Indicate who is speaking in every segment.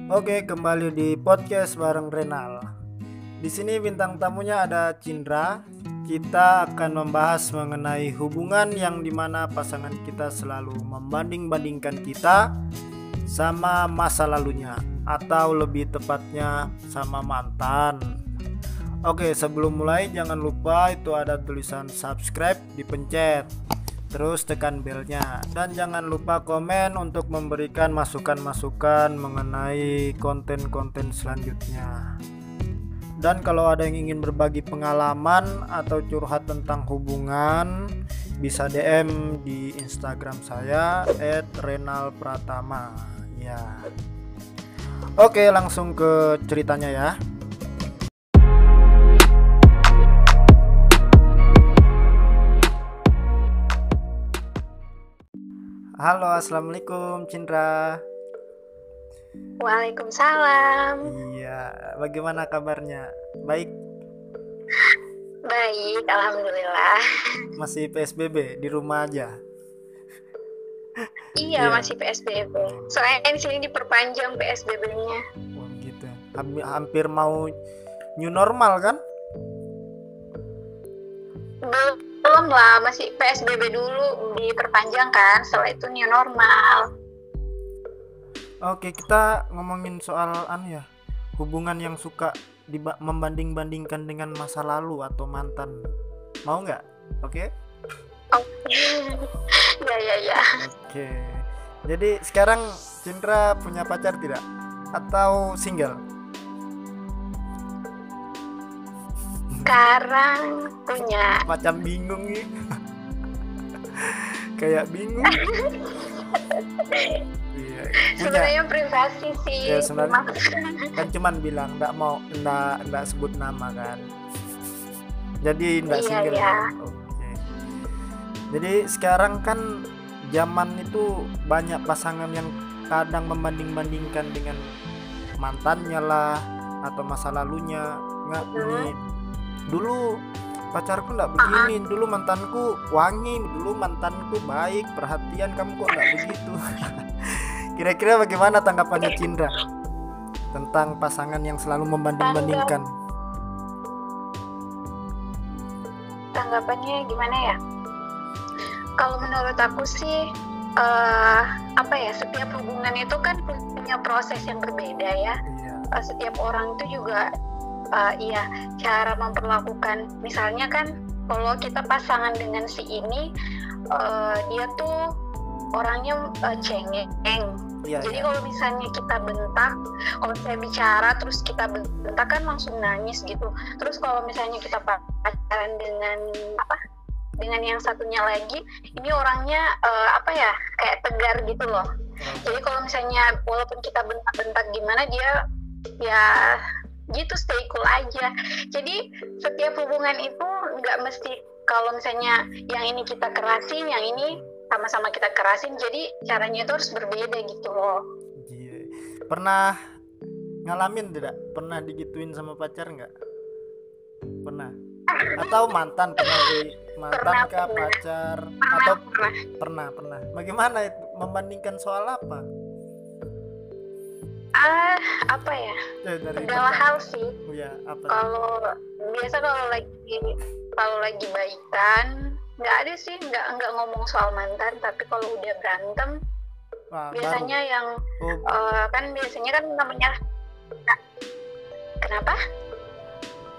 Speaker 1: Oke, kembali di podcast bareng Renal. Di sini bintang tamunya ada Cindra. Kita akan membahas mengenai hubungan yang dimana pasangan kita selalu membanding-bandingkan kita sama masa lalunya, atau lebih tepatnya sama mantan. Oke, sebelum mulai jangan lupa itu ada tulisan subscribe, dipencet. Terus tekan belnya dan jangan lupa komen untuk memberikan masukan-masukan mengenai konten-konten selanjutnya. Dan kalau ada yang ingin berbagi pengalaman atau curhat tentang hubungan, bisa DM di Instagram saya @renalpratama. Ya. Oke, langsung ke ceritanya ya. Halo, assalamualaikum Cindra.
Speaker 2: Waalaikumsalam.
Speaker 1: Iya, bagaimana kabarnya? Baik,
Speaker 2: Baik, alhamdulillah.
Speaker 1: masih PSBB di rumah aja.
Speaker 2: Iya,
Speaker 1: Iya.
Speaker 2: masih PSBB. Soalnya di sini diperpanjang PSBB-nya.
Speaker 1: Oh gitu. Hampir mau new normal kan?
Speaker 2: Belum lah, masih PSBB dulu diperpanjang kan. Setelah itu new normal.
Speaker 1: Oke, kita ngomongin soal hubungan yang suka membanding-bandingkan dengan masa lalu atau mantan. Mau nggak? Oke.
Speaker 2: Oh. Ya.
Speaker 1: Oke. Jadi sekarang Cindra punya pacar tidak? Atau single?
Speaker 2: Sekarang punya.
Speaker 1: Macam bingung nih. Kayak bingung. Iya, punya.
Speaker 2: Sebenarnya privasi sih.
Speaker 1: Ya, sebenarnya kan cuman bilang enggak sebut nama kan. Jadi enggak
Speaker 2: Iya,
Speaker 1: single.
Speaker 2: iya.
Speaker 1: Kan? Oke. Jadi sekarang kan zaman itu banyak pasangan yang kadang membanding-bandingkan dengan mantannya lah atau masa lalunya. Enggak ini dulu pacarku enggak begini, dulu mantanku wangi, dulu mantanku baik, perhatian, kamu kok enggak begitu. Kira-kira bagaimana tanggapannya Cindra tentang pasangan yang selalu membanding-bandingkan?
Speaker 2: Tanggapannya gimana ya? Kalau menurut aku sih setiap hubungan itu kan punya proses yang berbeda ya.
Speaker 1: Iya.
Speaker 2: Setiap orang itu juga cara memperlakukan, misalnya kan kalau kita pasangan dengan si ini, dia tuh orangnya cengeng.
Speaker 1: Iya,
Speaker 2: Jadi
Speaker 1: iya.
Speaker 2: kalau misalnya kita bentak, kalau saya bicara terus kita bentak kan langsung nangis gitu. Terus kalau misalnya kita pacaran dengan yang satunya lagi, ini orangnya kayak tegar gitu loh. Jadi kalau misalnya walaupun kita bentak-bentak gimana, dia ya gitu stay cool aja. Jadi setiap hubungan itu nggak mesti kalau misalnya yang ini kita kerasin, yang ini sama-sama kita kerasin, jadi caranya itu harus berbeda gitu loh.
Speaker 1: Iya. Pernah ngalamin tidak? Pernah digituin sama pacar nggak? Pernah? Atau mantan
Speaker 2: Pernah.
Speaker 1: kah pacar? Atau
Speaker 2: Pernah.
Speaker 1: pernah? Bagaimana itu? Membandingkan soal apa? Dari
Speaker 2: Segala
Speaker 1: pertama.
Speaker 2: hal sih.
Speaker 1: Ya, apa?
Speaker 2: Kalau lagi baikan nggak ada sih, nggak ngomong soal mantan, tapi kalau udah berantem
Speaker 1: Wah,
Speaker 2: biasanya
Speaker 1: baru.
Speaker 2: yang biasanya kan namanya kenapa?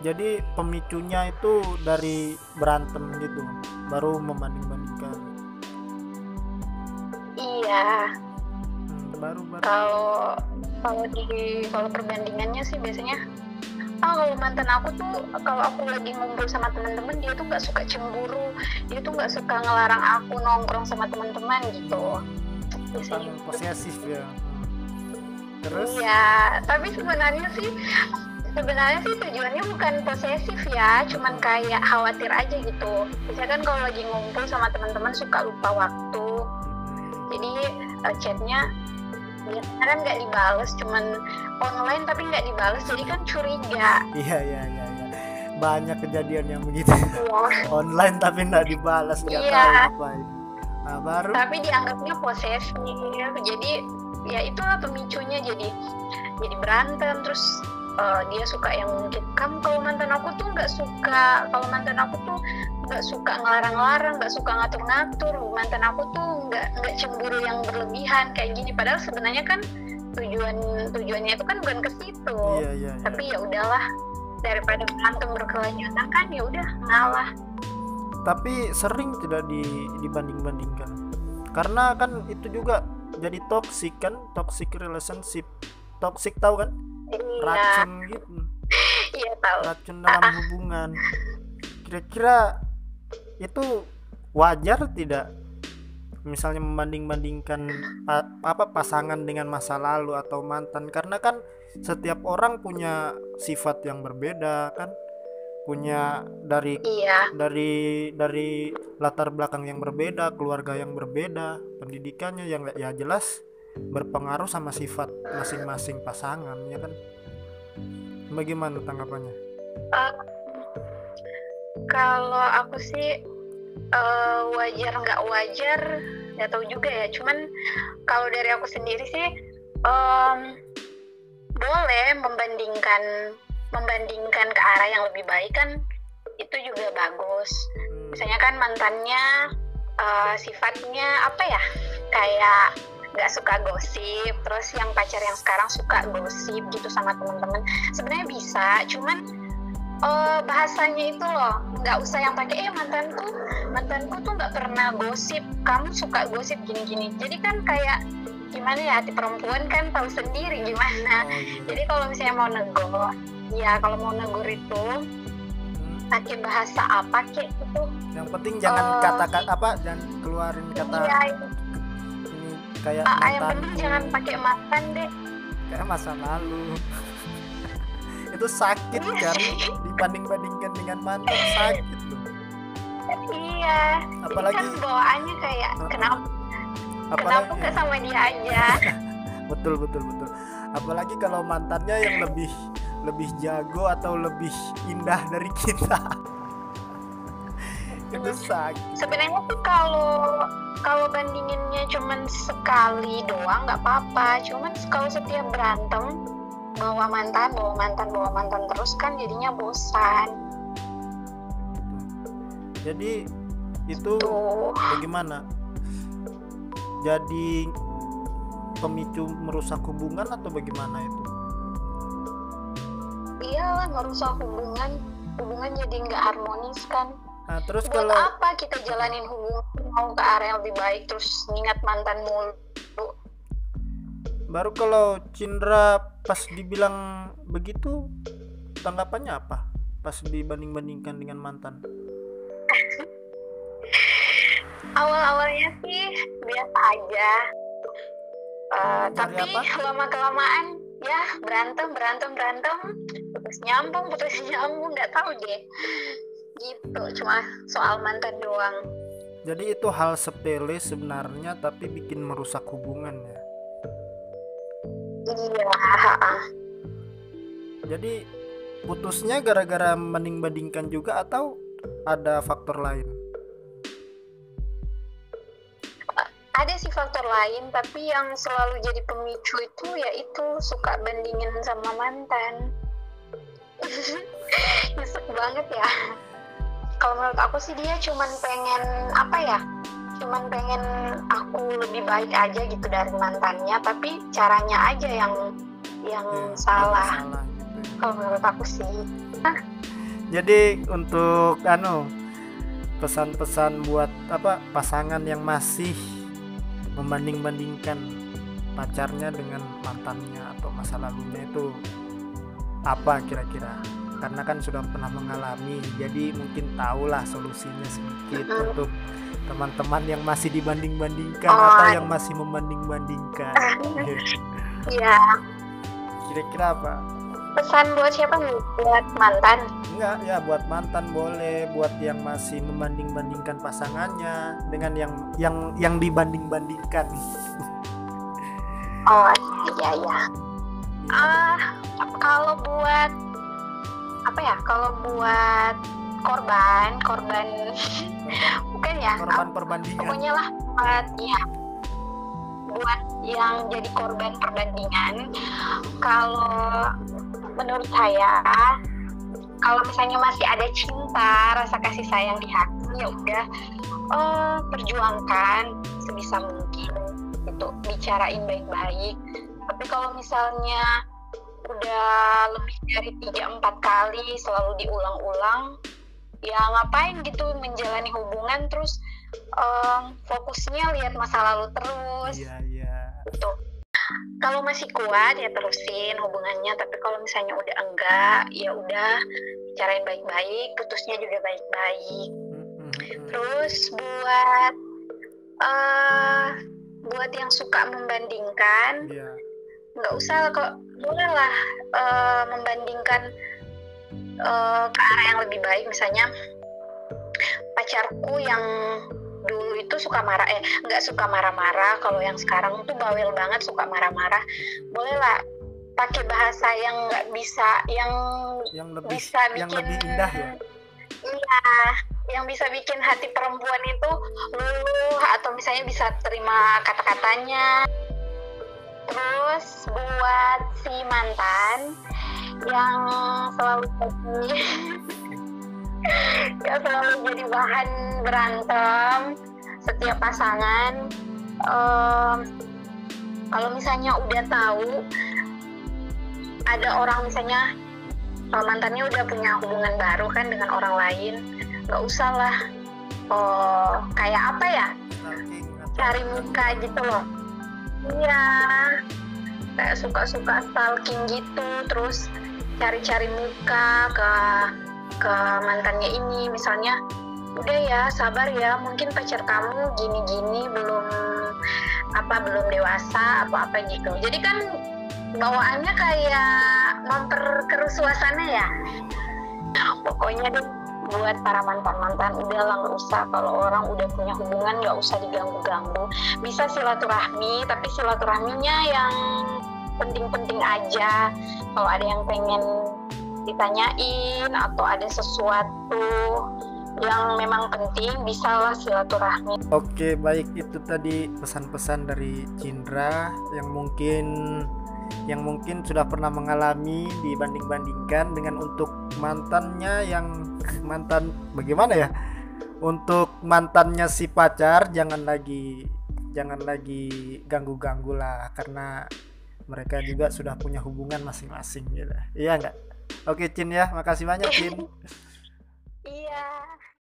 Speaker 1: Jadi pemicunya itu dari berantem gitu, baru membanding-bandingkan.
Speaker 2: Iya.
Speaker 1: Baru.
Speaker 2: Kalau perbandingannya sih biasanya kalau mantan aku tuh, kalau aku lagi ngumpul sama teman-teman, dia tuh nggak suka cemburu, dia tuh nggak suka ngelarang aku nongkrong sama teman-teman gitu biasanya.
Speaker 1: Posesif ya. Terus?
Speaker 2: Iya, tapi sebenarnya sih tujuannya bukan posesif ya, cuman kayak khawatir aja gitu. Biasanya kan kalau lagi ngumpul sama teman-teman suka lupa waktu, jadi chatnya biasanya kan nggak dibales, cuman online tapi nggak dibales, jadi kan curiga.
Speaker 1: Iya. Banyak kejadian yang begitu. Online tapi nggak dibalas, nggak
Speaker 2: Iya.
Speaker 1: tahu ngapain. Nah, baru.
Speaker 2: Tapi dianggapnya posesif, jadi ya itulah pemicunya. Jadi jadi berantem. Terus dia suka yang mungkin, kamu kalau mantan aku tuh nggak suka ngelarang-larang, nggak suka ngatur-ngatur, mantan aku tuh nggak cemburu yang berlebihan kayak gini. Padahal sebenarnya kan tujuannya itu kan bukan ke situ.
Speaker 1: Iya.
Speaker 2: Tapi ya udahlah, daripada berantem berkelanjutan kan ya udah ngalah.
Speaker 1: Tapi sering tidak dibanding-bandingkan, karena kan itu juga jadi toxic relationship. Toxic tahu kan?
Speaker 2: Iya.
Speaker 1: Racun gitu.
Speaker 2: Iya tahu.
Speaker 1: Racun dalam hubungan. Kira-kira itu wajar tidak? Misalnya membanding-bandingkan pasangan dengan masa lalu atau mantan, karena kan setiap orang punya sifat yang berbeda kan, punya dari latar belakang yang berbeda, keluarga yang berbeda, pendidikannya yang ya jelas berpengaruh sama sifat masing-masing pasangan, ya kan? Bagaimana tanggapannya?
Speaker 2: Kalau aku sih wajar nggak wajar nggak tahu juga ya. Cuman kalau dari aku sendiri sih boleh membandingkan ke arah yang lebih baik kan, itu juga bagus. Misalnya kan mantannya sifatnya apa ya, kayak nggak suka gosip, terus yang pacar yang sekarang suka gosip gitu sama teman-teman. Sebenarnya bisa, cuman bahasanya itu loh, nggak usah yang pakai mantanku tuh nggak pernah gosip, kamu suka gosip gini-gini. Jadi kan kayak gimana ya, hati perempuan kan tahu sendiri gimana. Jadi kalau misalnya mau negur, ya kalau mau negur itu pakai bahasa apa kayak gitu.
Speaker 1: Yang penting jangan kata-kata jangan keluarin kata ini kayak mantan.
Speaker 2: Yang penting jangan pakai mantan deh.
Speaker 1: Kayak masa lalu. Itu sakit kan, dibanding-bandingkan dengan mantan, sakit loh.
Speaker 2: Iya.
Speaker 1: Apalagi
Speaker 2: kan bawaannya kayak kenapa nggak sama dia aja.
Speaker 1: betul. Apalagi kalau mantannya yang lebih jago atau lebih indah dari kita. Itu sakit.
Speaker 2: Sebenarnya tuh kalau bandinginnya cuman sekali doang nggak apa-apa. Cuman kalau setiap berantem bawa mantan terus kan jadinya bosan.
Speaker 1: Jadi itu bagaimana? Jadi pemicu merusak hubungan atau bagaimana itu?
Speaker 2: Iyalah, merusak hubungan jadi nggak harmonis kan.
Speaker 1: Nah, terus
Speaker 2: buat
Speaker 1: kalau
Speaker 2: apa kita jalanin hubungan mau ke arah yang lebih baik terus ingat mantan mulu?
Speaker 1: Baru kalau Cindra pas dibilang begitu, tanggapannya apa? Pas dibanding-bandingkan dengan mantan?
Speaker 2: Awal-awalnya sih biasa aja. Tapi lama-kelamaan ya berantem, putus nyambung, nggak tahu deh. Gitu, cuma soal mantan doang.
Speaker 1: Jadi itu hal sepele sebenarnya, tapi bikin merusak hubungan ya.
Speaker 2: Iya.
Speaker 1: Jadi putusnya gara-gara banding-bandingkan juga atau ada faktor lain?
Speaker 2: Ada sih faktor lain, tapi yang selalu jadi pemicu itu yaitu suka bandingin sama mantan. Nyesek banget ya. Kalau menurut aku sih dia cuman pengen aku lebih baik aja gitu dari mantannya, tapi caranya aja yang salah gitu. Kalau menurut aku sih.
Speaker 1: Jadi untuk pesan-pesan buat pasangan yang masih membanding-bandingkan pacarnya dengan mantannya atau masa lalunya itu apa kira-kira? Karena kan sudah pernah mengalami, jadi mungkin tahulah solusinya sedikit untuk teman-teman yang masih dibanding-bandingkan atau yang masih membanding-bandingkan.
Speaker 2: Iya.
Speaker 1: Kira-kira apa?
Speaker 2: Pesan buat siapa nih? Buat mantan?
Speaker 1: Enggak, ya buat mantan boleh, buat yang masih membanding-bandingkan pasangannya dengan yang dibanding-bandingkan.
Speaker 2: Oh iya. Kalau buat korban bukan ya?
Speaker 1: Korban perbandingan.
Speaker 2: Pokoknya lah buat yang jadi korban perbandingan, kalau menurut saya, kalau misalnya masih ada cinta, rasa kasih sayang di hati, ya udah perjuangkan sebisa mungkin itu, bicarain baik-baik. Tapi kalau misalnya udah lebih dari 3-4 kali selalu diulang-ulang, ya ngapain gitu menjalani hubungan terus fokusnya lihat masa lalu terus.
Speaker 1: Iya.
Speaker 2: Gitu. Kalau masih kuat ya terusin hubungannya, tapi kalau misalnya udah enggak, ya udah bicarain baik-baik, putusnya juga baik-baik. Terus buat yang suka membandingkan, nggak usah kok, bolehlah membandingkan ke arah yang lebih baik. Misalnya pacarku yang dulu itu nggak suka marah-marah, kalau yang sekarang tuh bawel banget, suka marah-marah. Bolehlah pakai bahasa yang nggak bisa, yang bisa bikin,
Speaker 1: yang lebih indah ya.
Speaker 2: Iya, yang bisa bikin hati perempuan itu luluh, atau misalnya bisa terima kata-katanya. Terus buat si mantan yang selalu jadi bahan berantem setiap pasangan, kalau misalnya udah tahu ada orang, misalnya mantannya udah punya hubungan baru kan dengan orang lain, nggak usah lah kayak apa ya, cari muka gitu loh. Iya, kayak suka-suka stalking gitu, terus cari-cari muka ke mantannya ini. Misalnya, udah ya sabar ya, mungkin pacar kamu gini-gini, belum dewasa apa gitu. Jadi kan bawaannya kayak memperkeruh suasana ya. Pokoknya deh, buat para mantan-mantan, udahlah, nggak usah, kalau orang udah punya hubungan nggak usah diganggu-ganggu. Bisa silaturahmi, tapi silaturahminya yang penting-penting aja. Kalau ada yang pengen ditanyain atau ada sesuatu yang memang penting, bisalah silaturahmi.
Speaker 1: Oke, baik, itu tadi pesan-pesan dari Cindra yang mungkin sudah pernah mengalami dibanding-bandingkan dengan untuk mantannya yang mantan bagaimana ya, untuk mantannya si pacar jangan lagi ganggu-ganggu lah, karena mereka juga sudah punya hubungan masing-masing gitu. Iya enggak? Oke Cin ya, makasih banyak Cin.